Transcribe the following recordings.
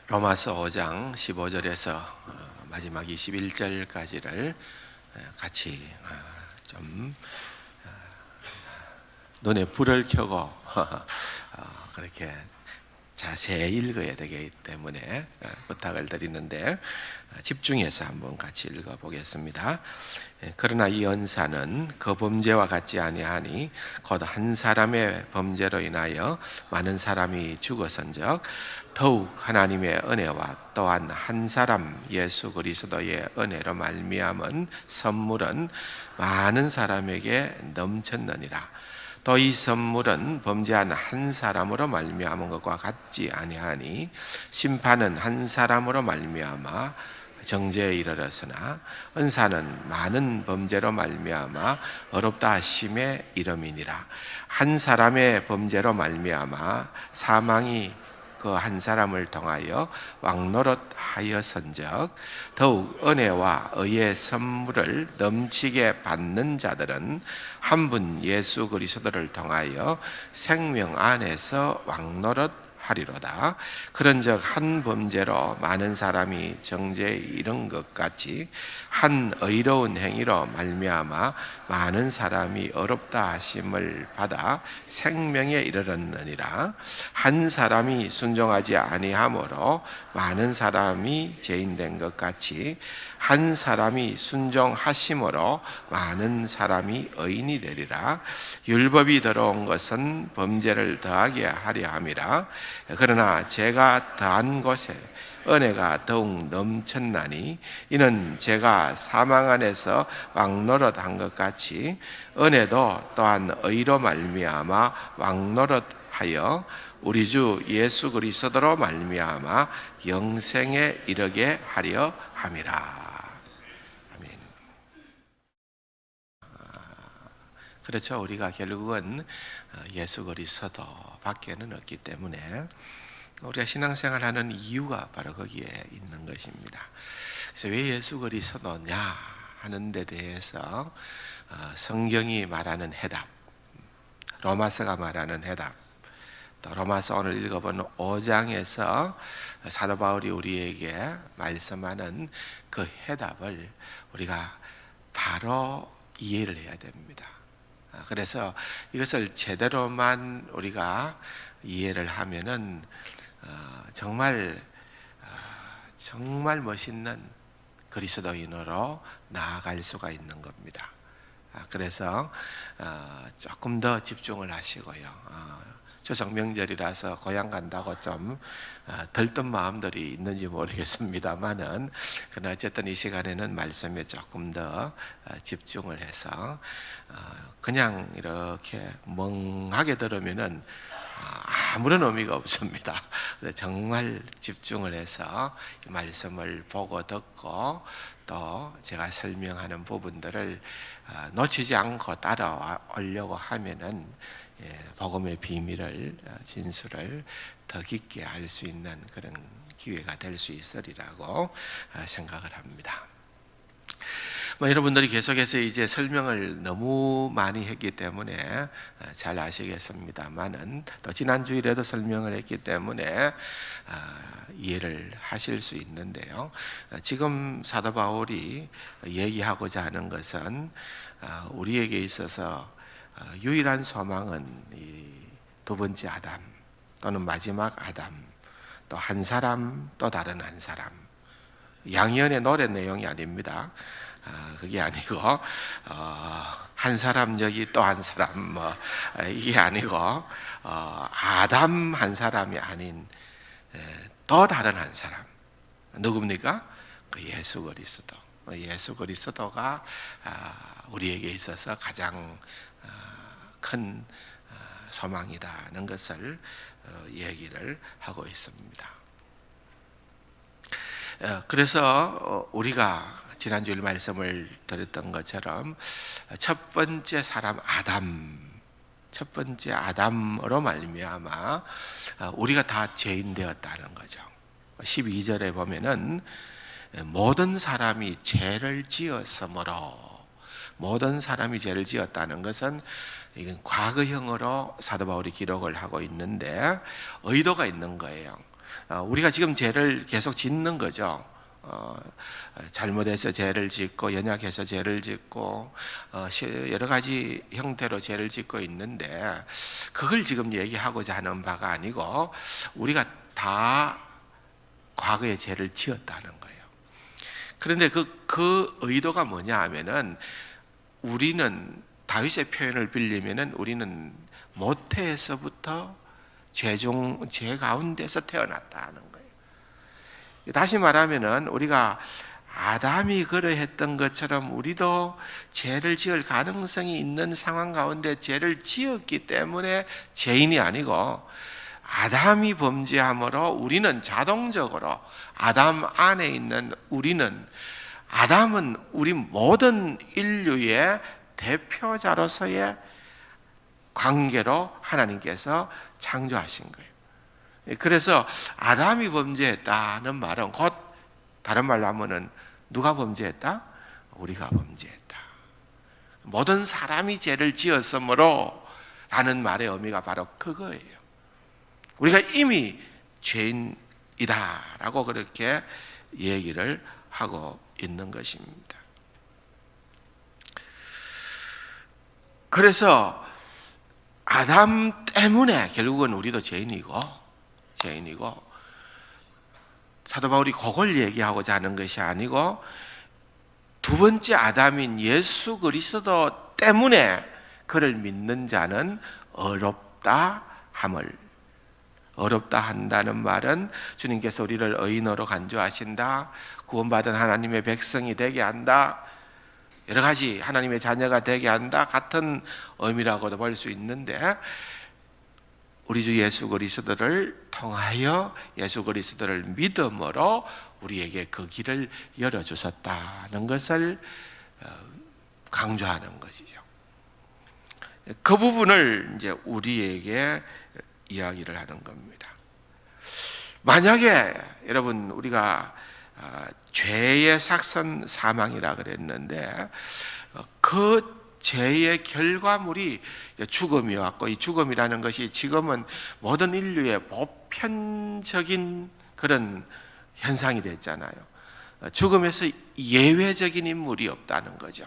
로마서 5장 15절에서 마지막 21절까지를 같이 좀 눈에 불을 켜고 그렇게 자세히 읽어야 되기 때문에 부탁을 드리는데 집중해서 한번 같이 읽어보겠습니다. 그러나 이 언사는 그 범죄와 같지 아니하니 곧 한 사람의 범죄로 인하여 많은 사람이 죽었은즉 더욱 하나님의 은혜와 또한 한 사람 예수 그리스도의 은혜로 말미암은 선물은 많은 사람에게 넘쳤느니라. 또 이 선물은 범죄한 한 사람으로 말미암은 것과 같지 아니하니 심판은 한 사람으로 말미암아 정죄에 이르렀으나 은사는 많은 범죄로 말미암아 어렵다 하심에 이름이니라. 한 사람의 범죄로 말미암아 사망이 그 한 사람을 통하여 왕노릇하였은즉 더욱 은혜와 의의 선물을 넘치게 받는 자들은 한 분 예수 그리스도를 통하여 생명 안에서 왕노릇하리로다. 그런즉 한 범죄로 많은 사람이 정죄에 이른 것 같이 한 의로운 행위로 말미암아 많은 사람이 어렵다 하심을 받아 생명에 이르렀느니라. 한 사람이 순종하지 아니하므로 많은 사람이 죄인된 것 같이 한 사람이 순종하심으로 많은 사람이 의인이 되리라. 율법이 들어온 것은 범죄를 더하게 하려 함이라. 그러나 죄가 더한 곳에 은혜가 더욱 넘쳤나니 이는 죄가 사망 안에서 왕노릇한 것 같이 은혜도 또한 의로 말미암아 왕노릇하여 우리 주 예수 그리스도로 말미암아 영생에 이르게 하려 함이라. 아멘. 그렇죠. 우리가 결국은 예수 그리스도 밖에는 없기 때문에 우리가 신앙생활하는 이유가 바로 거기에 있는 것입니다. 그래서 왜 예수 그리스도냐 하는 데 대해서 성경이 말하는 해답, 로마서가 말하는 해답, 또 로마서 오늘 읽어본 5장에서 사도 바울이 우리에게 말씀하는 그 해답을 우리가 바로 이해를 해야 됩니다. 그래서 이것을 제대로만 우리가 이해를 하면은 정말 멋있는 그리스도인으로 나아갈 수가 있는 겁니다. 그래서 조금 더 집중을 하시고요. 추석 명절이라서 고향 간다고 좀 들뜬 마음들이 있는지 모르겠습니다만은 그러나 어쨌든 이 시간에는 말씀에 조금 더 집중을 해서 그냥 이렇게 멍하게 들으면은 아무런 의미가 없습니다. 정말 집중을 해서 이 말씀을 보고 듣고 제가 설명하는 부분들을 놓치지 않고 따라오려고 하면은 복음의 비밀을 진술을 더 깊게 알 수 있는 그런 기회가 될 수 있으리라고 생각을 합니다. 여러분들이 계속해서 이제 설명을 너무 많이 했기 때문에 잘 아시겠습니다만은 또 지난 주일에도 설명을 했기 때문에 이해를 하실 수 있는데요. 지금 사도 바울이 얘기하고자 하는 것은 우리에게 있어서 유일한 소망은 이 두 번째 아담 또는 마지막 아담, 또 한 사람 또 다른 한 사람, 양희은의 노래 내용이 아닙니다. 그게 아니고 한 사람 여기 또 한 사람 이게 아니고 아담 한 사람이 아닌 또 다른 한 사람 누굽니까? 그 예수 그리스도. 예수 그리스도가 우리에게 있어서 가장 큰 소망이다는 것을 얘기를 하고 있습니다. 그래서 우리가 지난주일 말씀을 드렸던 것처럼 첫 번째 사람 첫 번째 아담으로 말미암아 우리가 다 죄인 되었다는 거죠. 12절에 보면은 모든 사람이 죄를 지었으므로, 모든 사람이 죄를 지었다는 것은 이건 과거형으로 사도 바울이 기록을 하고 있는데 의도가 있는 거예요. 우리가 지금 죄를 계속 짓는 거죠. 잘못해서 죄를 짓고 연약해서 죄를 짓고 여러 가지 형태로 죄를 짓고 있는데, 그걸 지금 얘기하고자 하는 바가 아니고 우리가 다 과거에 죄를 지었다는 거예요. 그런데 그 의도가 뭐냐 하면은, 우리는 다윗의 표현을 빌리면은 우리는 모태에서부터 죄 가운데서 태어났다는 거예요. 다시 말하면은 우리가 아담이 그러했던 것처럼 우리도 죄를 지을 가능성이 있는 상황 가운데 죄를 지었기 때문에 죄인이 아니고, 아담이 범죄함으로 우리는 자동적으로, 아담 안에 있는 아담은 우리 모든 인류의 대표자로서의 관계로 하나님께서 창조하신 거예요. 그래서 아담이 범죄했다는 말은 곧 다른 말로 하면은 누가 범죄했다? 우리가 범죄했다. 모든 사람이 죄를 지었으므로 라는 말의 의미가 바로 그거예요. 우리가 이미 죄인이다라고 그렇게 얘기를 하고 있는 것입니다. 그래서 아담 때문에 결국은 우리도 죄인이고, 사도 바울이 그걸 얘기하고자 하는 것이 아니고, 두 번째 아담인 예수 그리스도 때문에 그를 믿는 자는 어렵다 한다는 말은, 주님께서 우리를 의인으로 간주하신다, 구원받은 하나님의 백성이 되게 한다, 여러 가지 하나님의 자녀가 되게 한다, 같은 의미라고도 볼 수 있는데, 우리 주 예수 그리스도를 통하여 예수 그리스도를 믿음으로 우리에게 그 길을 열어주셨다는 것을 강조하는 것이죠. 그 부분을 이제 우리에게 이야기를 하는 겁니다. 만약에 여러분, 우리가 죄의 삭선 사망이라 그랬는데, 그 죄의 결과물이 죽음이었고, 이 죽음이라는 것이 지금은 모든 인류의 보편적인 그런 현상이 됐잖아요. 죽음에서 예외적인 인물이 없다는 거죠.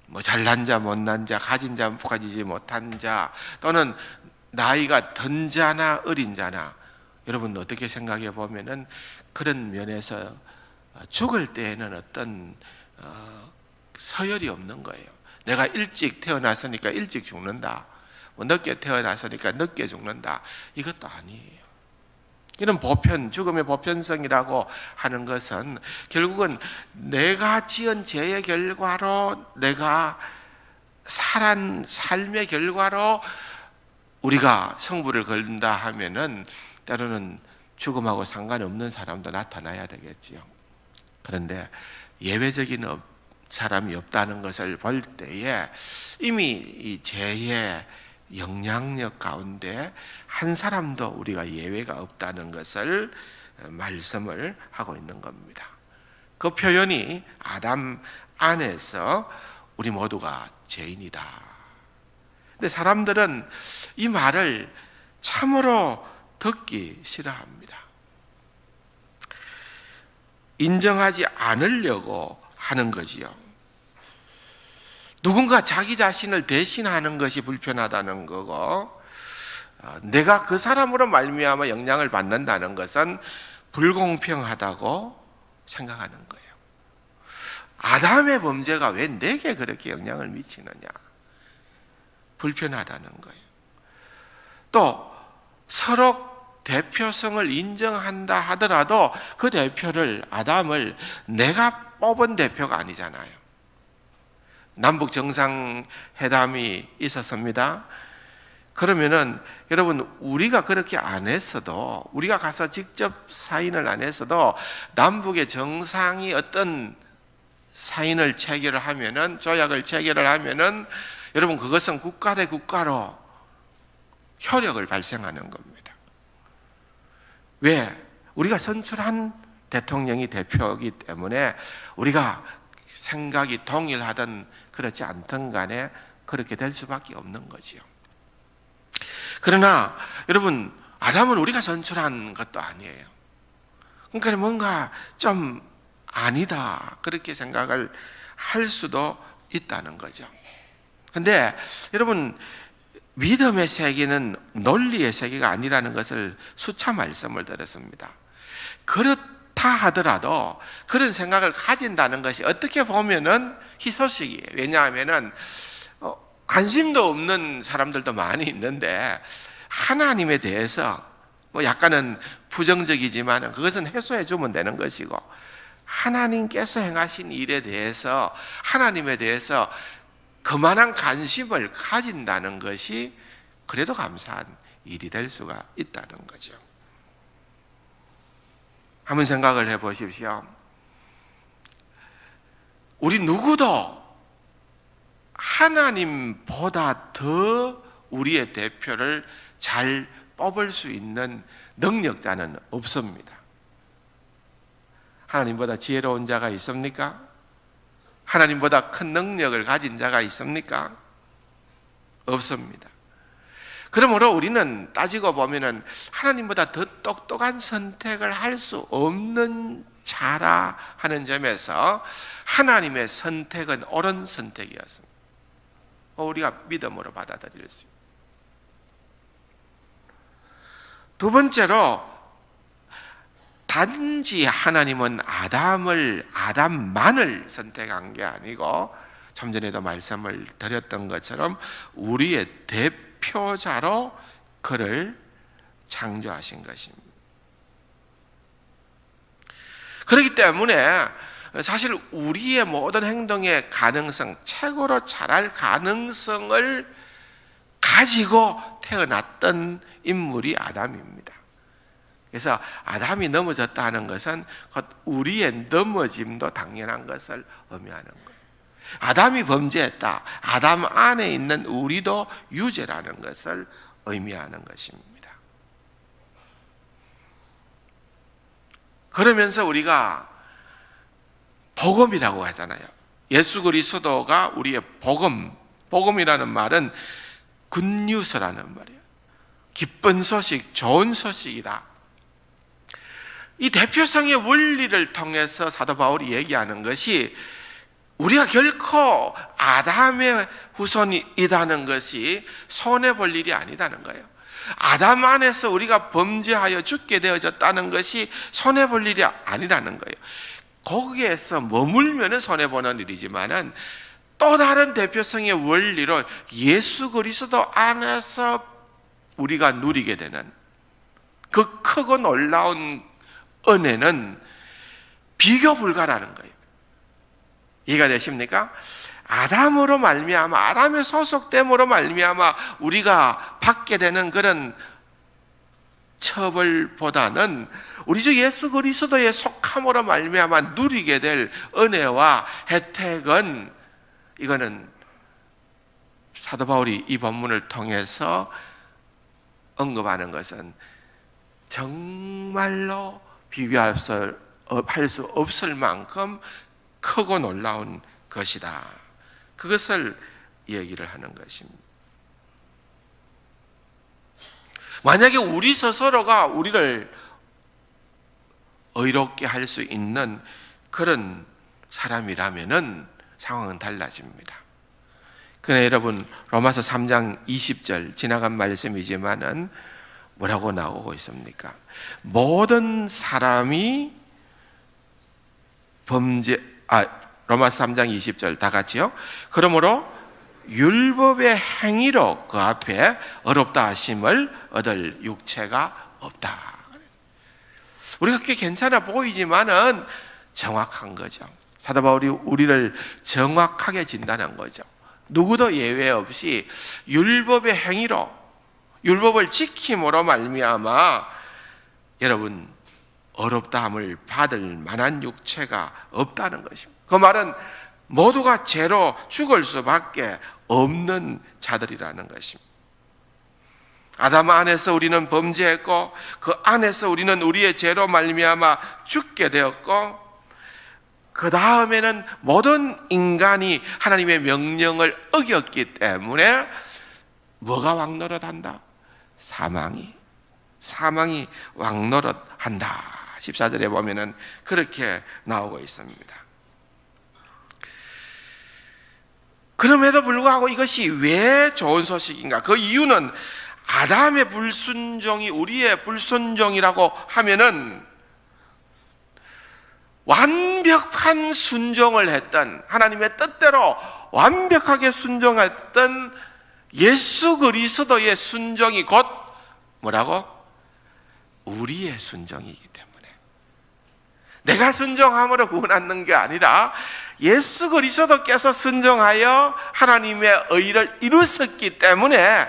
뭐 잘난 자, 못난 자, 가진 자, 가지지 못한 자, 또는 나이가 든 자나 어린 자나, 여러분 어떻게 생각해 보면은 그런 면에서 죽을 때에는 어떤 서열이 없는 거예요. 내가 일찍 태어났으니까 일찍 죽는다, 뭐 늦게 태어났으니까 늦게 죽는다, 이것도 아니에요. 이런 죽음의 보편성이라고 하는 것은 결국은 내가 지은 죄의 결과로, 내가 살한 삶의 결과로 우리가 성부를 걸린다 하면은 때로는 죽음하고 상관없는 사람도 나타나야 되겠지요. 그런데 예외적인 사람이 없다는 것을 볼 때에 이미 이 죄의 영향력 가운데 한 사람도 우리가 예외가 없다는 것을 말씀을 하고 있는 겁니다. 그 표현이 아담 안에서 우리 모두가 죄인이다. 근데 사람들은 이 말을 참으로 듣기 싫어합니다. 인정하지 않으려고 하는 거지요. 누군가 자기 자신을 대신하는 것이 불편하다는 거고, 내가 그 사람으로 말미암아 영향을 받는다는 것은 불공평하다고 생각하는 거예요. 아담의 범죄가 왜 내게 그렇게 영향을 미치느냐, 불편하다는 거예요. 또 서로 대표성을 인정한다 하더라도 그 대표를, 아담을 내가 뽑은 대표가 아니잖아요. 남북 정상회담이 있었습니다. 그러면은 여러분, 우리가 그렇게 안 했어도, 우리가 가서 직접 사인을 안 했어도 남북의 정상이 어떤 사인을 체결을 하면은, 조약을 체결을 하면은 여러분, 그것은 국가 대 국가로 효력을 발생하는 겁니다. 왜? 우리가 선출한 대통령이 대표이기 때문에 우리가 생각이 동일하든 그렇지 않든 간에 그렇게 될 수밖에 없는 거지요. 그러나 여러분, 아담은 우리가 선출한 것도 아니에요. 그러니까 뭔가 좀 아니다 그렇게 생각을 할 수도 있다는 거죠. 근데 여러분, 믿음의 세계는 논리의 세계가 아니라는 것을 수차 말씀을 드렸습니다. 그렇다 하더라도 그런 생각을 가진다는 것이 어떻게 보면은 희소식이에요. 왜냐하면은 관심도 없는 사람들도 많이 있는데 하나님에 대해서 뭐 약간은 부정적이지만 그것은 해소해 주면 되는 것이고, 하나님께서 행하신 일에 대해서 하나님에 대해서 그만한 관심을 가진다는 것이 그래도 감사한 일이 될 수가 있다는 거죠. 한번 생각을 해 보십시오. 우리 누구도 하나님보다 더 우리의 대표를 잘 뽑을 수 있는 능력자는 없습니다. 하나님보다 지혜로운 자가 있습니까? 하나님보다 큰 능력을 가진 자가 있습니까? 없습니다. 그러므로 우리는 따지고 보면은 하나님보다 더 똑똑한 선택을 할 수 없는 자라 하는 점에서 하나님의 선택은 옳은 선택이었습니다. 우리가 믿음으로 받아들일 수 있습니다. 두 번째로, 단지 하나님은 아담만을 선택한 게 아니고 좀 전에도 말씀을 드렸던 것처럼 우리의 대표자로 그를 창조하신 것입니다. 그렇기 때문에 사실 우리의 모든 행동의 가능성, 최고로 잘할 가능성을 가지고 태어났던 인물이 아담입니다. 그래서 아담이 넘어졌다 하는 것은 곧 우리의 넘어짐도 당연한 것을 의미하는 거예요. 아담이 범죄했다, 아담 안에 있는 우리도 유죄라는 것을 의미하는 것입니다. 그러면서 우리가 복음이라고 하잖아요. 예수 그리스도가 우리의 복음이라는 말은 굿뉴스라는 말이에요. 기쁜 소식, 좋은 소식이다. 이 대표성의 원리를 통해서 사도 바울이 얘기하는 것이 우리가 결코 아담의 후손이라는 것이 손해볼 일이 아니다는 거예요. 아담 안에서 우리가 범죄하여 죽게 되어졌다는 것이 손해볼 일이 아니라는 거예요. 거기에서 머물면 손해보는 일이지만은 또 다른 대표성의 원리로 예수 그리스도 안에서 우리가 누리게 되는 그 크고 놀라운 은혜는 비교 불가라는 거예요. 이해가 되십니까? 아담으로 말미암아, 아담의 소속됨으로 말미암아 우리가 받게 되는 그런 처벌보다는 우리 주 예수 그리스도의 속함으로 말미암아 누리게 될 은혜와 혜택은, 이거는 사도 바울이 이 본문을 통해서 언급하는 것은 정말로 비교할 수 없을 만큼 크고 놀라운 것이다. 그것을 얘기를 하는 것입니다. 만약에 우리 스스로가 우리를 의롭게 할 수 있는 그런 사람이라면은 상황은 달라집니다. 그러나 여러분, 로마서 3장 20절 지나간 말씀이지만은 뭐라고 나오고 있습니까? 모든 사람이 로마서 3장 20절 다 같이요. 그러므로 율법의 행위로 그 앞에 어렵다 하심을 얻을 육체가 없다. 우리가 꽤 괜찮아 보이지만은 정확한 거죠. 사도 바울이 우리를 정확하게 진단한 거죠. 누구도 예외 없이 율법의 행위로, 율법을 지킴으로 말미암아 여러분 어렵다함을 받을 만한 육체가 없다는 것입니다. 그 말은 모두가 죄로 죽을 수밖에 없는 자들이라는 것입니다. 아담 안에서 우리는 범죄했고 그 안에서 우리는 우리의 죄로 말미암아 죽게 되었고, 그 다음에는 모든 인간이 하나님의 명령을 어겼기 때문에 뭐가 왕노릇한다? 사망이. 사망이 왕노릇한다. 14절에 보면은 그렇게 나오고 있습니다. 그럼에도 불구하고 이것이 왜 좋은 소식인가? 그 이유는 아담의 불순종이 우리의 불순종이라고 하면은 완벽한 순종을 했던, 하나님의 뜻대로 완벽하게 순종했던 예수 그리스도의 순종이 곧 뭐라고? 우리의 순종이기 때문에, 내가 순종함으로 구원받는 게 아니라 예수 그리스도께서 순종하여 하나님의 의를 이루셨기 때문에,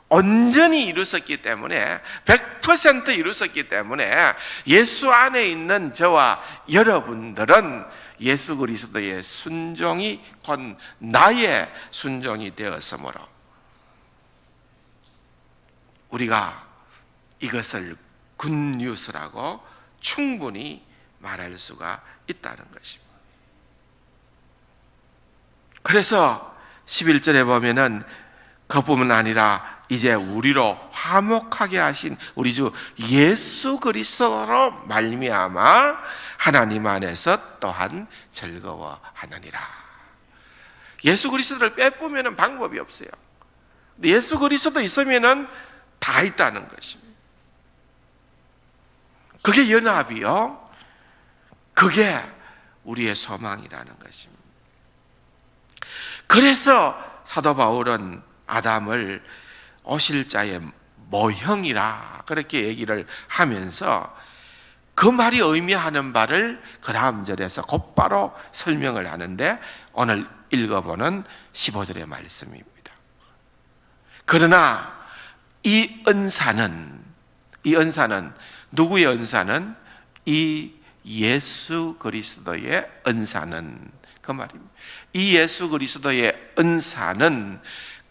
온전히 이루셨기 때문에, 100% 이루셨기 때문에 예수 안에 있는 저와 여러분들은 예수 그리스도의 순종이 곧 나의 순종이 되었으므로 우리가 이것을 굿뉴스라고 충분히 말할 수가 있다는 것입니다. 그래서 11절에 보면은 그뿐만 아니라 이제 우리로 화목하게 하신 우리 주 예수 그리스도로 말미암아 하나님 안에서 또한 즐거워하느니라. 예수 그리스도를 빼보면 방법이 없어요. 예수 그리스도 있으면 다 있다는 것입니다. 그게 연합이요, 그게 우리의 소망이라는 것입니다. 그래서 사도 바울은 아담을 오실 자의 모형이라 그렇게 얘기를 하면서 그 말이 의미하는 바를 그 다음 절에서 곧바로 설명을 하는데, 오늘 읽어보는 15절의 말씀입니다. 그러나 이 은사는 누구의 은사는? 이 예수 그리스도의 은사는, 그 말입니다. 이 예수 그리스도의 은사는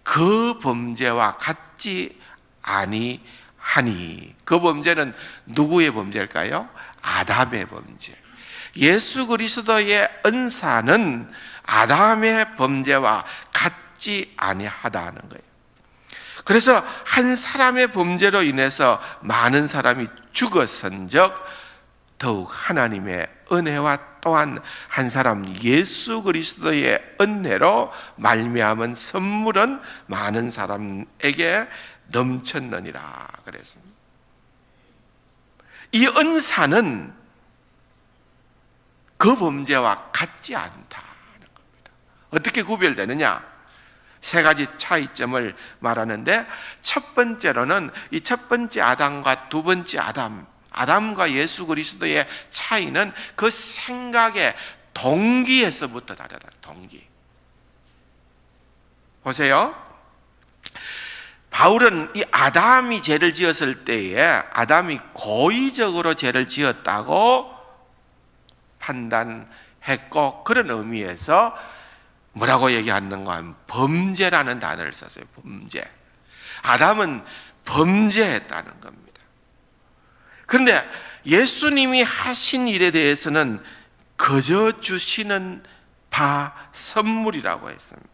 그 범죄와 같지 아니하니. 그 범죄는 누구의 범죄일까요? 아담의 범죄. 예수 그리스도의 은사는 아담의 범죄와 같지 아니하다는 거예요. 그래서 한 사람의 범죄로 인해서 많은 사람이 죽었은즉 더욱 하나님의 은혜와 또한 한 사람 예수 그리스도의 은혜로 말미암은 선물은 많은 사람에게 넘쳤느니라 그랬습니다. 이 은사는 그 범죄와 같지 않다는 겁니다. 어떻게 구별되느냐? 세 가지 차이점을 말하는데, 첫 번째로는 이 첫 번째 아담과 두 번째 아담과 예수 그리스도의 차이는 그 생각의 동기에서부터 다르다. 동기. 보세요. 바울은 이 아담이 죄를 지었을 때에 아담이 고의적으로 죄를 지었다고 판단했고, 그런 의미에서 뭐라고 얘기하는가 하면 범죄라는 단어를 썼어요. 범죄. 아담은 범죄했다는 겁니다. 그런데 예수님이 하신 일에 대해서는 거저 주시는 바 선물이라고 했습니다.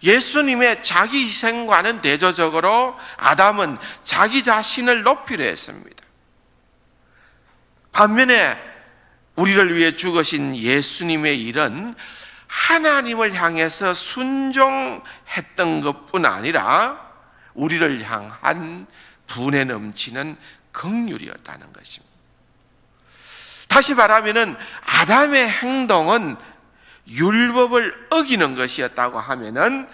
예수님의 자기 희생과는 대조적으로 아담은 자기 자신을 높이려 했습니다. 반면에 우리를 위해 죽으신 예수님의 일은 하나님을 향해서 순종했던 것뿐 아니라 우리를 향한 분에 넘치는 긍휼이었다는 것입니다. 다시 말하면 아담의 행동은 율법을 어기는 것이었다고 하면은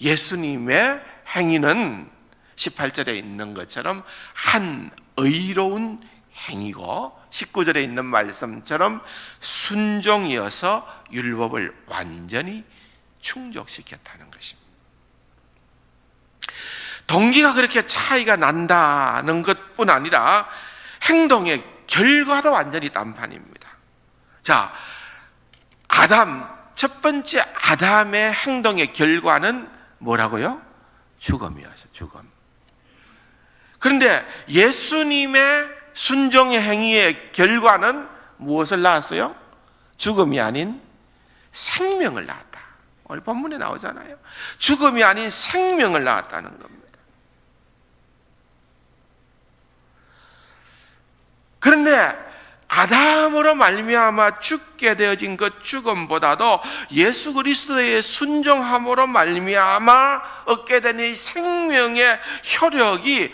예수님의 행위는 18절에 있는 것처럼 한 의로운 행위고 19절에 있는 말씀처럼 순종이어서 율법을 완전히 충족시켰다는 것입니다. 동기가 그렇게 차이가 난다는 것뿐 아니라 행동의 결과도 완전히 딴판입니다. 자, 첫 번째 아담의 행동의 결과는 뭐라고요? 죽음이었어요. 죽음. 그런데 예수님의 순종의 행위의 결과는 무엇을 낳았어요? 죽음이 아닌 생명을 낳았다. 오늘 본문에 나오잖아요. 죽음이 아닌 생명을 낳았다는 겁니다. 그런데 아담으로 말미암아 죽게 되어진 그 죽음보다도 예수 그리스도의 순종함으로 말미암아 얻게 된 이 생명의 효력이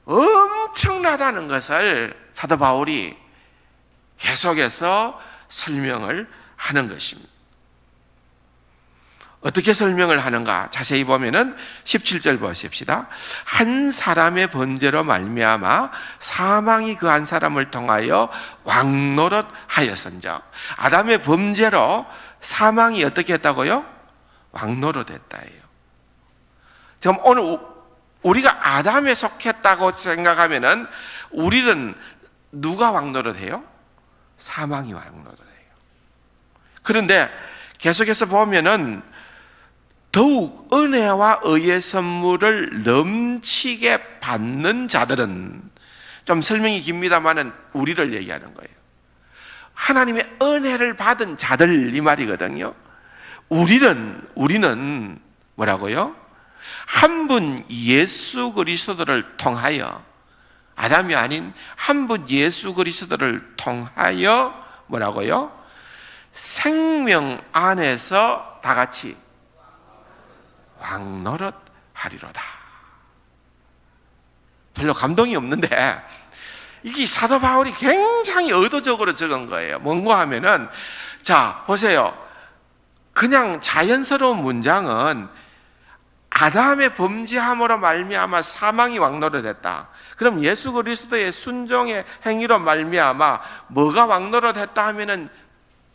엄청나다는 것을 사도 바울이 계속해서 설명을 하는 것입니다. 어떻게 설명을 하는가? 자세히 보면은 17절 보십시다. 한 사람의 번제로 말미암아 사망이 그 한 사람을 통하여 왕노릇 하였은즉, 아담의 범죄로 사망이 어떻게 했다고요? 왕노릇 했다예요. 그럼 오늘 우리가 아담에 속했다고 생각하면은 우리는 누가 왕노릇 해요? 사망이 왕노릇 해요. 그런데 계속해서 보면은 더욱 은혜와 의의 선물을 넘치게 받는 자들은, 좀 설명이 깁니다만은 우리를 얘기하는 거예요. 하나님의 은혜를 받은 자들, 이 말이거든요. 우리는 뭐라고요? 한 분 예수 그리스도를 통하여, 아담이 아닌 한 분 예수 그리스도를 통하여 뭐라고요? 생명 안에서 다 같이 왕노릇 하리로다. 별로 감동이 없는데 이게 사도 바울이 굉장히 의도적으로 적은 거예요. 뭔가 하면은, 자 보세요, 그냥 자연스러운 문장은 아담의 범죄함으로 말미암아 사망이 왕노릇했다. 그럼 예수 그리스도의 순종의 행위로 말미암아 뭐가 왕노릇했다 하면은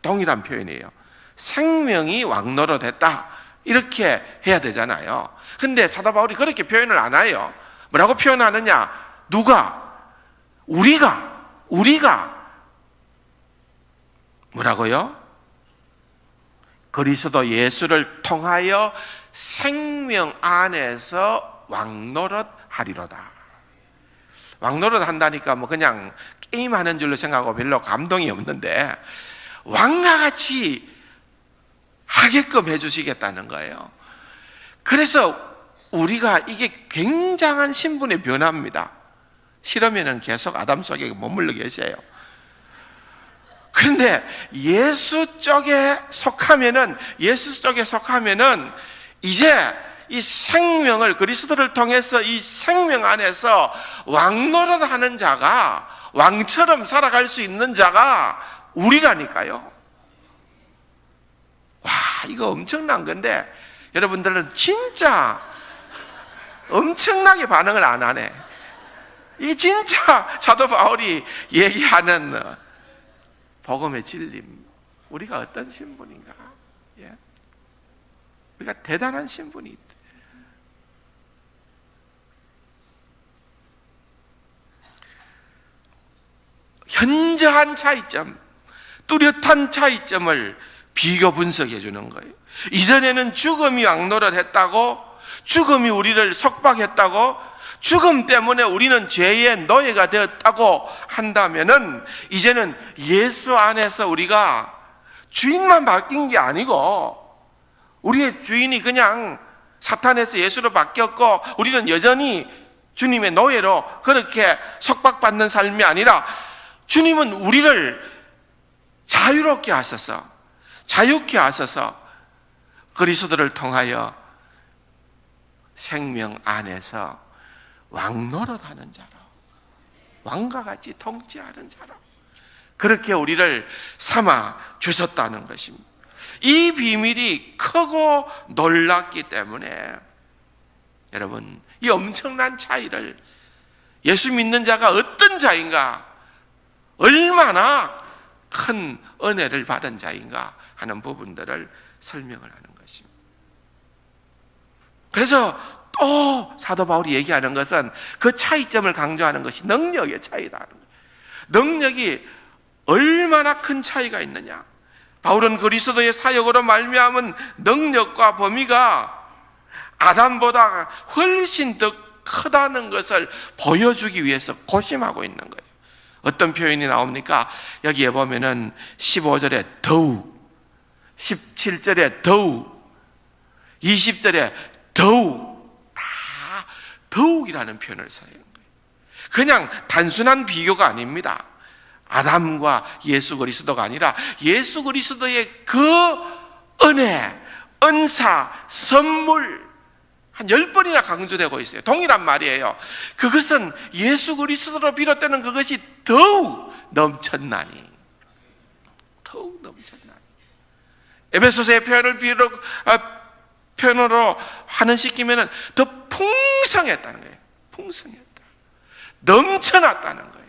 동일한 표현이에요. 생명이 왕노릇했다, 이렇게 해야 되잖아요. 근데 사도 바울이 그렇게 표현을 안 해요. 뭐라고 표현하느냐? 누가? 우리가 뭐라고요? 그리스도 예수를 통하여 생명 안에서 왕노릇 하리로다. 왕노릇 한다니까 뭐 그냥 게임하는 줄로 생각하고 별로 감동이 없는데, 왕과 같이 하게끔 해주시겠다는 거예요. 그래서 우리가 이게 굉장한 신분의 변화입니다. 싫으면 계속 아담 속에 머물러 계세요. 그런데 예수 쪽에 속하면은 이제 이 생명을, 그리스도를 통해서 이 생명 안에서 왕노릇하는 자가, 왕처럼 살아갈 수 있는 자가 우리라니까요. 와, 이거 엄청난 건데 여러분들은 진짜 엄청나게 반응을 안 하네. 이 진짜 사도 바울이 얘기하는 복음의 진리, 우리가 어떤 신분인가? 예? 우리가 대단한 신분이 있다. 현저한 차이점, 뚜렷한 차이점을 비교 분석해 주는 거예요. 이전에는 죽음이 왕노릇 했다고, 죽음이 우리를 속박했다고, 죽음 때문에 우리는 죄의 노예가 되었다고 한다면은, 이제는 예수 안에서 우리가 주인만 바뀐 게 아니고 우리의 주인이 그냥 사탄에서 예수로 바뀌었고, 우리는 여전히 주님의 노예로 그렇게 속박받는 삶이 아니라, 주님은 우리를 자유롭게 하셔서, 자유케 하셔서 그리스도를 통하여 생명 안에서 왕노릇하는 자로, 왕과 같이 통치하는 자로 그렇게 우리를 삼아 주셨다는 것입니다. 이 비밀이 크고 놀랍기 때문에 여러분, 이 엄청난 차이를, 예수 믿는 자가 어떤 자인가, 얼마나 큰 은혜를 받은 자인가 하는 부분들을 설명을 하는 것입니다. 그래서 또 사도 바울이 얘기하는 것은 그 차이점을 강조하는 것이 능력의 차이다. 능력이 얼마나 큰 차이가 있느냐. 바울은 그리스도의 사역으로 말미암은 능력과 범위가 아담보다 훨씬 더 크다는 것을 보여주기 위해서 고심하고 있는 거예요. 어떤 표현이 나옵니까? 여기에 보면은 15절에 더욱, 17절에 더욱, 20절에 더욱, 다 더욱이라는 표현을 써요. 그냥 단순한 비교가 아닙니다. 아담과 예수 그리스도가 아니라 예수 그리스도의 그 은혜, 은사, 선물 한 10번이나 강조되고 있어요. 동일한 말이에요. 그것은 예수 그리스도로 비롯되는 그것이 더욱 넘쳤나니. 더욱 넘쳤나니. 에베소서의 표현으로 환원시키면 더 풍성했다는 거예요. 풍성했다. 넘쳐났다는 거예요.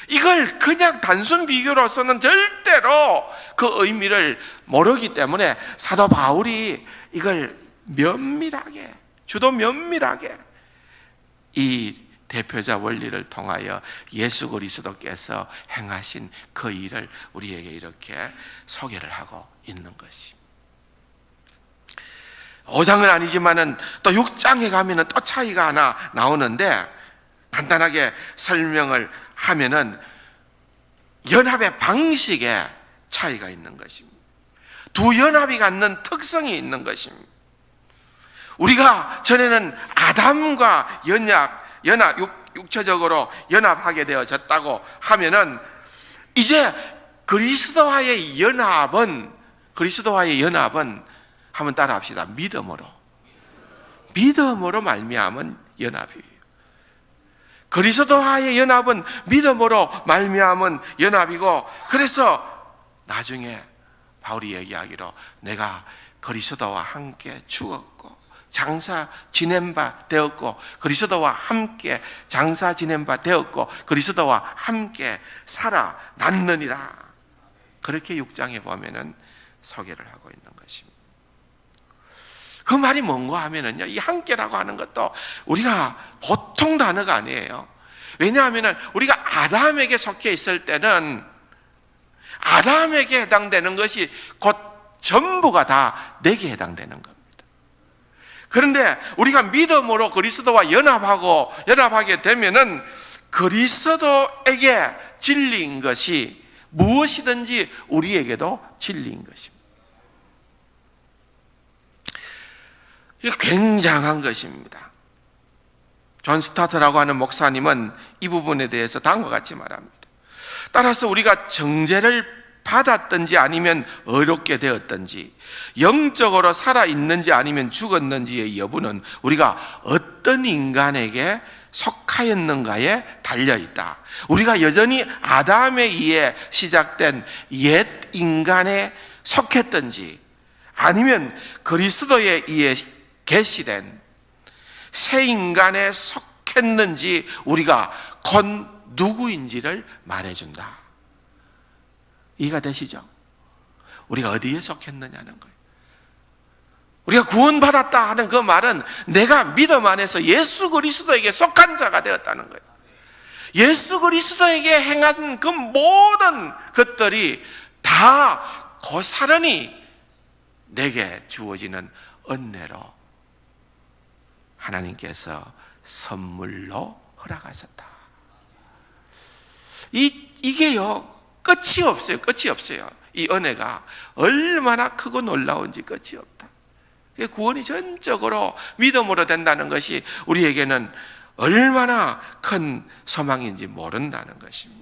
이걸 그냥 단순 비교로서는 절대로 그 의미를 모르기 때문에 사도 바울이 이걸 면밀하게, 주도 면밀하게 이 대표자 원리를 통하여 예수 그리스도께서 행하신 그 일을 우리에게 이렇게 소개를 하고 있는 것이. 5장은 아니지만은 또 6장에 가면은 또 차이가 하나 나오는데, 간단하게 설명을 하면은 연합의 방식에 차이가 있는 것입니다. 두 연합이 갖는 특성이 있는 것입니다. 우리가 전에는 아담과 육체적으로 연합하게 되어졌다고 하면은 이제 그리스도와의 연합은 한번 따라합시다. 믿음으로 말미암은 연합이에요. 그리스도와의 연합은 믿음으로 말미암은 연합이고, 그래서 나중에 바울이 얘기하기로 내가 그리스도와 함께 죽었고 장사 지낸 바 되었고, 그리스도와 함께 장사 지낸 바 되었고, 그리스도와 함께 살아났느니라. 그렇게 6장에 보면은 소개를 하고 있는 것입니다. 그 말이 뭔가 하면은요, 이 함께라고 하는 것도 우리가 보통 단어가 아니에요. 왜냐하면은 우리가 아담에게 속해 있을 때는 아담에게 해당되는 것이 곧 전부가 다 내게 해당되는 겁니다. 그런데 우리가 믿음으로 그리스도와 연합하게 되면은 그리스도에게 진리인 것이 무엇이든지 우리에게도 진리인 것입니다. 이게 굉장한 것입니다. 존 스타트라고 하는 목사님은 이 부분에 대해서 다음과 같이 말합니다. 따라서 우리가 정죄를 받았든지 아니면 의롭게 되었든지, 영적으로 살아있는지 아니면 죽었는지의 여부는 우리가 어떤 인간에게 속하였는가에 달려있다. 우리가 여전히 아담에 의해 시작된 옛 인간에 속했든지 아니면 그리스도에 의해 계시된 새 인간에 속했는지 우리가 곧 누구인지를 말해준다. 이해가 되시죠? 우리가 어디에 속했느냐는 거예요. 우리가 구원받았다 하는 그 말은 내가 믿음 안에서 예수 그리스도에게 속한 자가 되었다는 거예요. 예수 그리스도에게 행한 그 모든 것들이 다 고스란히 내게 주어지는 은혜로 하나님께서 선물로 허락하셨다. 이게요, 끝이 없어요. 이 은혜가 얼마나 크고 놀라운지 끝이 없다. 구원이 전적으로 믿음으로 된다는 것이 우리에게는 얼마나 큰 소망인지 모른다는 것입니다.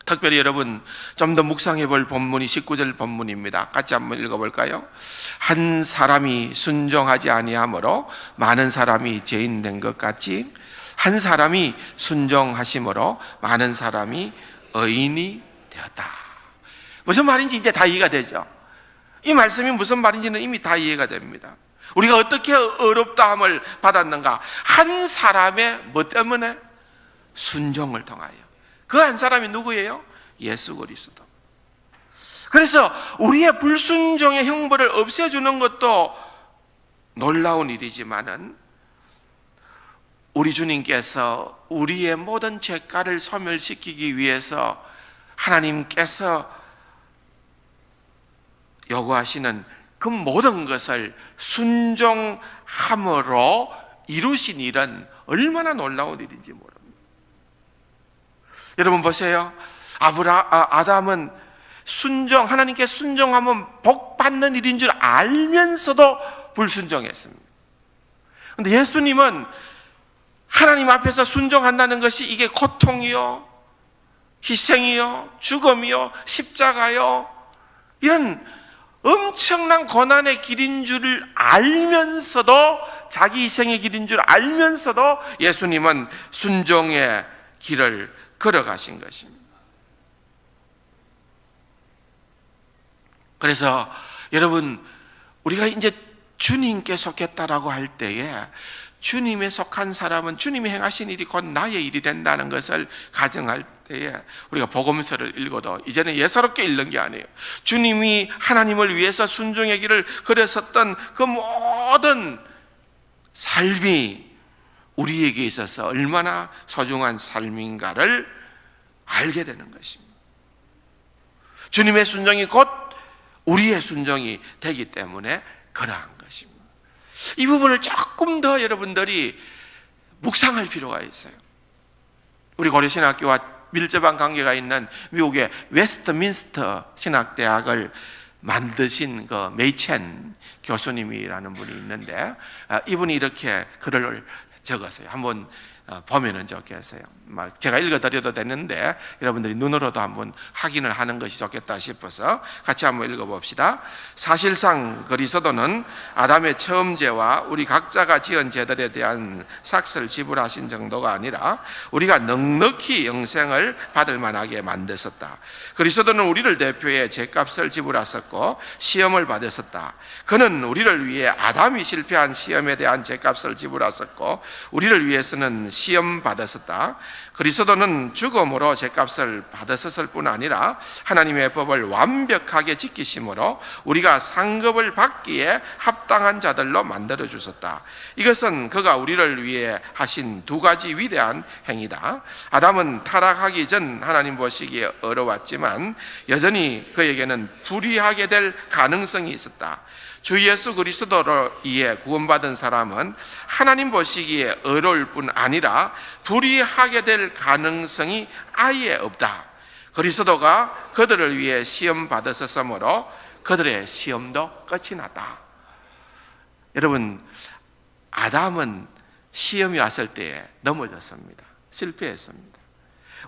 특별히 여러분 좀 더 묵상해 볼 본문이 19절 본문입니다. 같이 한번 읽어볼까요? 한 사람이 순종하지 아니하므로 많은 사람이 죄인 된 것 같이 한 사람이 순종하심으로 많은 사람이 의인이 되었다. 무슨 말인지 이제 다 이해가 되죠? 이 말씀이 무슨 말인지는 이미 다 이해가 됩니다. 우리가 어떻게 의롭다함을 받았는가? 한 사람의 뭐 때문에? 순종을 통하여. 그 한 사람이 누구예요? 예수 그리스도. 그래서 우리의 불순종의 형벌을 없애주는 것도 놀라운 일이지만은 우리 주님께서 우리의 모든 죄가를 소멸시키기 위해서 하나님께서 요구하시는 그 모든 것을 순종함으로 이루신 일은 얼마나 놀라운 일인지 모릅니다. 여러분 보세요. 아담은 하나님께 순종하면 복 받는 일인 줄 알면서도 불순종했습니다. 그런데 예수님은 하나님 앞에서 순종한다는 것이 이게 고통이요, 희생이요, 죽음이요, 십자가요, 이런 엄청난 고난의 길인 줄을 알면서도, 자기 희생의 길인 줄 알면서도 예수님은 순종의 길을 걸어가신 것입니다. 그래서 여러분, 우리가 이제 주님께 속했다라고 할 때에 주님에 속한 사람은 주님이 행하신 일이 곧 나의 일이 된다는 것을 가정할 때에 우리가 복음서를 읽어도 이제는 예사롭게 읽는 게 아니에요. 주님이 하나님을 위해서 순종의 길을 걸었었던 그 모든 삶이 우리에게 있어서 얼마나 소중한 삶인가를 알게 되는 것입니다. 주님의 순종이 곧 우리의 순종이 되기 때문에 그러한 것입니다. 이 부분을 조금 더 여러분들이 묵상할 필요가 있어요. 우리 고려신학교와 밀접한 관계가 있는 미국의 웨스트민스터 신학대학을 만드신 그 메이첸 교수님이라는 분이 있는데, 이분이 이렇게 글을 적었어요. 한번 보면은 좋겠어요. 제가 읽어드려도 되는데 여러분들이 눈으로도 한번 확인을 하는 것이 좋겠다 싶어서 같이 한번 읽어봅시다. 사실상 그리스도는 아담의 처음 죄와 우리 각자가 지은 죄들에 대한 삭스를 지불하신 정도가 아니라 우리가 넉넉히 영생을 받을 만하게 만드셨다. 그리스도는 우리를 대표해 죄값을 지불하셨고 시험을 받으셨다. 그는 우리를 위해 아담이 실패한 시험에 대한 죄값을 지불하셨고 우리를 위해서는 시험 받으셨다. 그리스도는 죽음으로 죄값을 받으셨을 뿐 아니라 하나님의 법을 완벽하게 지키심으로 우리가 상급을 받기에 합당한 자들로 만들어 주셨다. 이것은 그가 우리를 위해 하신 두 가지 위대한 행위다. 아담은 타락하기 전 하나님 보시기에 어려웠지만 여전히 그에게는 불의하게 될 가능성이 있었다. 주 예수 그리스도로 인해 구원받은 사람은 하나님 보시기에 어려울 뿐 아니라 불의하게 될 가능성이 아예 없다. 그리스도가 그들을 위해 시험 받으셨으므로 그들의 시험도 끝이 났다. 여러분, 아담은 시험이 왔을 때에 넘어졌습니다. 실패했습니다.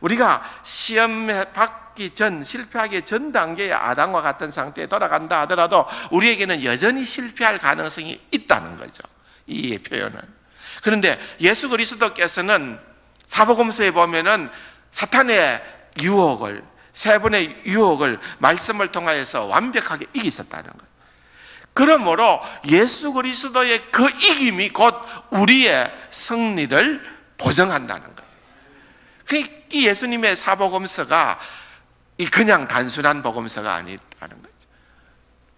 우리가 시험에 받기 전, 실패하기 전 단계의 아담과 같은 상태에 돌아간다 하더라도 우리에게는 여전히 실패할 가능성이 있다는 거죠, 이 표현은. 그런데 예수 그리스도께서는 사복음서에 보면은 사탄의 유혹을, 세 번의 유혹을 말씀을 통하여서 완벽하게 이기셨다는 거예요. 그러므로 예수 그리스도의 그 이김이 곧 우리의 승리를 보증한다는 거예요. 이 예수님의 사복음서가 그냥 단순한 복음서가 아니라는 거죠.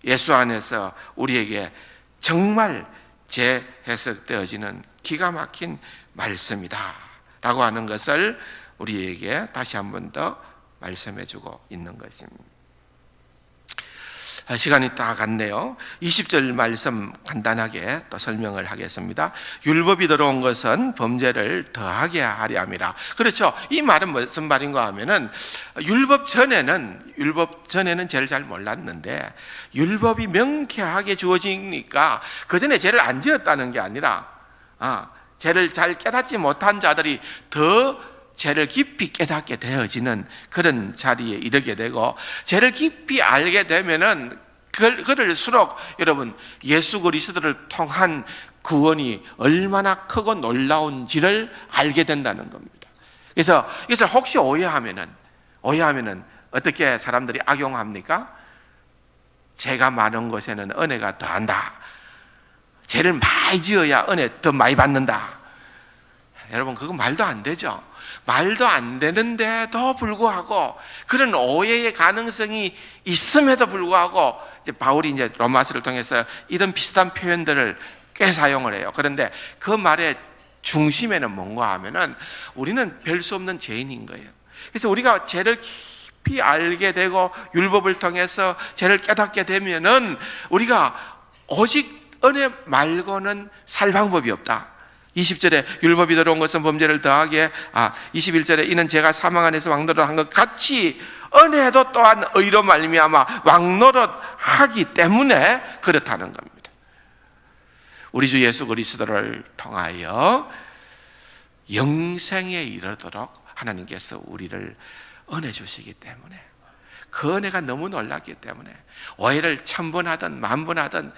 예수 안에서 우리에게 정말 재해석되어지는 기가 막힌 말씀이다 라고 하는 것을 우리에게 다시 한 번 더 말씀해 주고 있는 것입니다. 시간이 다 갔네요. 20절 말씀 간단하게 또 설명을 하겠습니다. 율법이 들어온 것은 범죄를 더하게 하려 함이라. 그렇죠. 이 말은 무슨 말인가 하면은 율법 전에는 죄를 잘 몰랐는데 율법이 명쾌하게 주어지니까 그 전에 죄를 안 지었다는 게 아니라 죄를 잘 깨닫지 못한 자들이 더 죄를 깊이 깨닫게 되어지는 그런 자리에 이르게 되고, 죄를 깊이 알게 되면은 그럴수록 여러분 예수 그리스도를 통한 구원이 얼마나 크고 놀라운지를 알게 된다는 겁니다. 그래서 이것을 혹시 오해하면은 어떻게 사람들이 악용합니까? 죄가 많은 곳에는 은혜가 더한다. 죄를 많이 지어야 은혜 더 많이 받는다. 여러분, 그거 말도 안 되죠. 말도 안 되는데도 불구하고 그런 오해의 가능성이 있음에도 불구하고 바울이 이제 로마서를 통해서 이런 비슷한 표현들을 꽤 사용을 해요. 그런데 그 말의 중심에는 뭔가 하면은 우리는 별 수 없는 죄인인 거예요. 그래서 우리가 죄를 깊이 알게 되고 율법을 통해서 죄를 깨닫게 되면은 우리가 오직 은혜 말고는 살 방법이 없다. 20절에 율법이 들어온 것은 범죄를 더하게, 21절에 이는 제가 사망 안에서 왕노릇 한 것 같이 은혜도 또한 의로 말미암아 왕노릇 하기 때문에 그렇다는 겁니다. 우리 주 예수 그리스도를 통하여 영생에 이르도록 하나님께서 우리를 은혜 주시기 때문에, 그 은혜가 너무 놀랍기 때문에 오해를 1000번 하든 10,000번 하든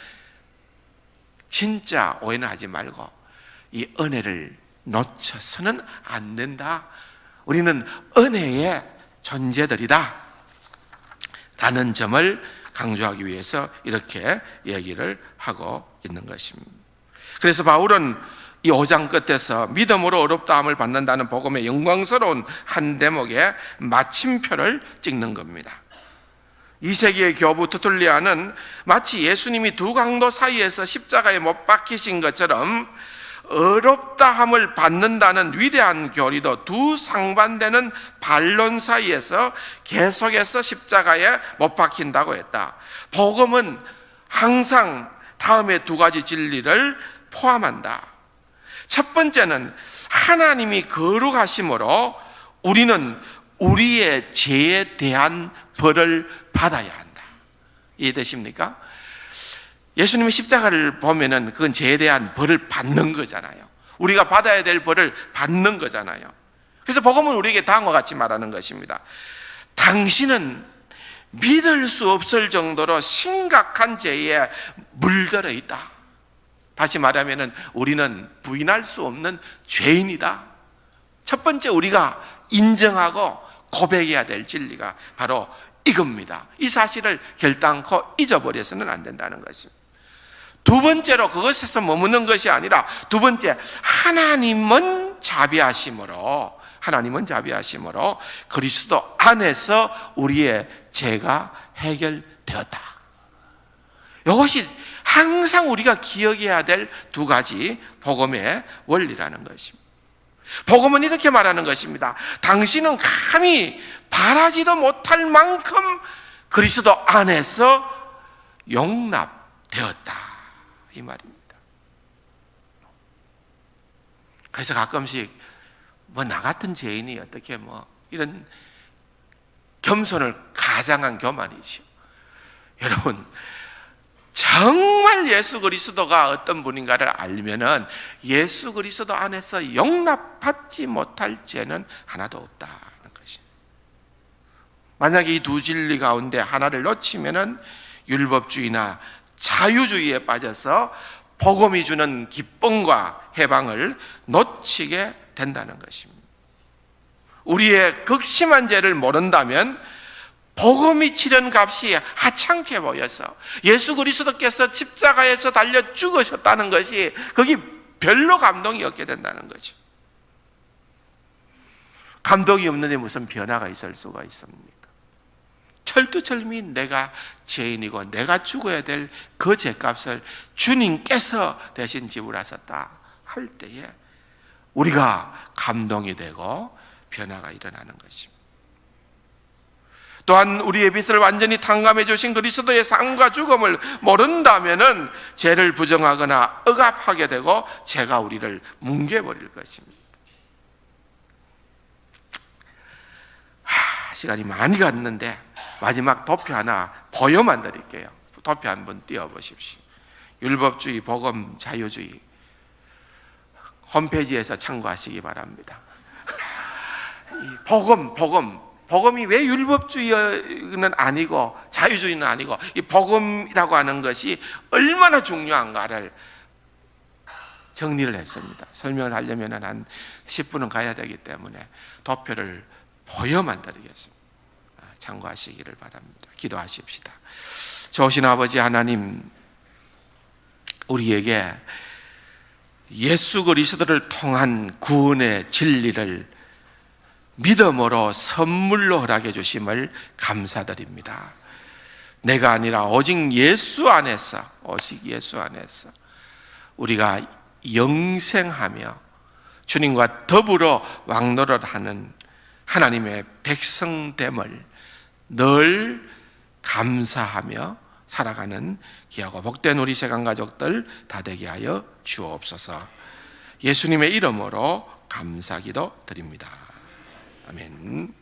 진짜 오해는 하지 말고 이 은혜를 놓쳐서는 안 된다. 우리는 은혜의 존재들이다 라는 점을 강조하기 위해서 이렇게 얘기를 하고 있는 것입니다. 그래서 바울은 이 5장 끝에서 믿음으로 어렵다함을 받는다는 복음의 영광스러운 한 대목에 마침표를 찍는 겁니다. 2세기의 교부 투툴리아는 마치 예수님이 두 강도 사이에서 십자가에 못 박히신 것처럼 어렵다함을 받는다는 위대한 교리도 두 상반되는 반론 사이에서 계속해서 십자가에 못 박힌다고 했다. 복음은 항상 다음에 두 가지 진리를 포함한다. 첫 번째는 하나님이 거룩하심으로 우리는 우리의 죄에 대한 벌을 받아야 한다. 이해되십니까? 예수님의 십자가를 보면은 그건 죄에 대한 벌을 받는 거잖아요. 우리가 받아야 될 벌을 받는 거잖아요. 그래서 복음은 우리에게 다음과 같이 말하는 것입니다. 당신은 믿을 수 없을 정도로 심각한 죄에 물들어 있다. 다시 말하면은 우리는 부인할 수 없는 죄인이다. 첫 번째 우리가 인정하고 고백해야 될 진리가 바로 이겁니다. 이 사실을 결단코 잊어버려서는 안 된다는 것입니다. 두 번째로 그것에서 머무는 것이 아니라, 두 번째, 하나님은 자비하심으로 그리스도 안에서 우리의 죄가 해결되었다. 이것이 항상 우리가 기억해야 될 두 가지 복음의 원리라는 것입니다. 복음은 이렇게 말하는 것입니다. 당신은 감히 바라지도 못할 만큼 그리스도 안에서 용납되었다, 이 말입니다. 그래서 가끔씩 나 같은 죄인이 어떻게 이런 겸손을 가장한 교만이죠. 여러분, 정말 예수 그리스도가 어떤 분인가를 알면은 예수 그리스도 안에서 용납받지 못할 죄는 하나도 없다는 것입니다. 만약에 이 두 진리 가운데 하나를 놓치면은 율법주의나 자유주의에 빠져서 복음이 주는 기쁨과 해방을 놓치게 된다는 것입니다. 우리의 극심한 죄를 모른다면 복음이 치른 값이 하찮게 보여서 예수 그리스도께서 십자가에서 달려 죽으셨다는 것이 거기 별로 감동이 없게 된다는 거죠. 감동이 없는데 무슨 변화가 있을 수가 있습니까? 철두철미 내가 죄인이고 내가 죽어야 될 그 죄값을 주님께서 대신 지불하셨다 할 때에 우리가 감동이 되고 변화가 일어나는 것입니다. 또한 우리의 빚을 완전히 탕감해 주신 그리스도의 삶과 죽음을 모른다면은 죄를 부정하거나 억압하게 되고 죄가 우리를 뭉개버릴 것입니다. 시간이 많이 갔는데 마지막 도표 하나 보여만 드릴게요. 도표 한번 띄워보십시오. 율법주의, 복음, 자유주의 홈페이지에서 참고하시기 바랍니다. 복음이 왜 율법주의는 아니고 자유주의는 아니고 이 복음이라고 하는 것이 얼마나 중요한가를 정리를 했습니다. 설명을 하려면 한 10분은 가야 되기 때문에 도표를 보여만 드리겠습니다. 참고하시기를 바랍니다. 기도하십시다. 좋으신 아버지 하나님, 우리에게 예수 그리스도를 통한 구원의 진리를 믿음으로 선물로 허락해 주심을 감사드립니다. 내가 아니라 오직 예수 안에서 우리가 영생하며 주님과 더불어 왕노릇하는 하나님의 백성됨을 늘 감사하며 살아가는 귀하고 복된 우리 세간가족들 다 되게 하여 주옵소서. 예수님의 이름으로 감사기도 드립니다. 아멘.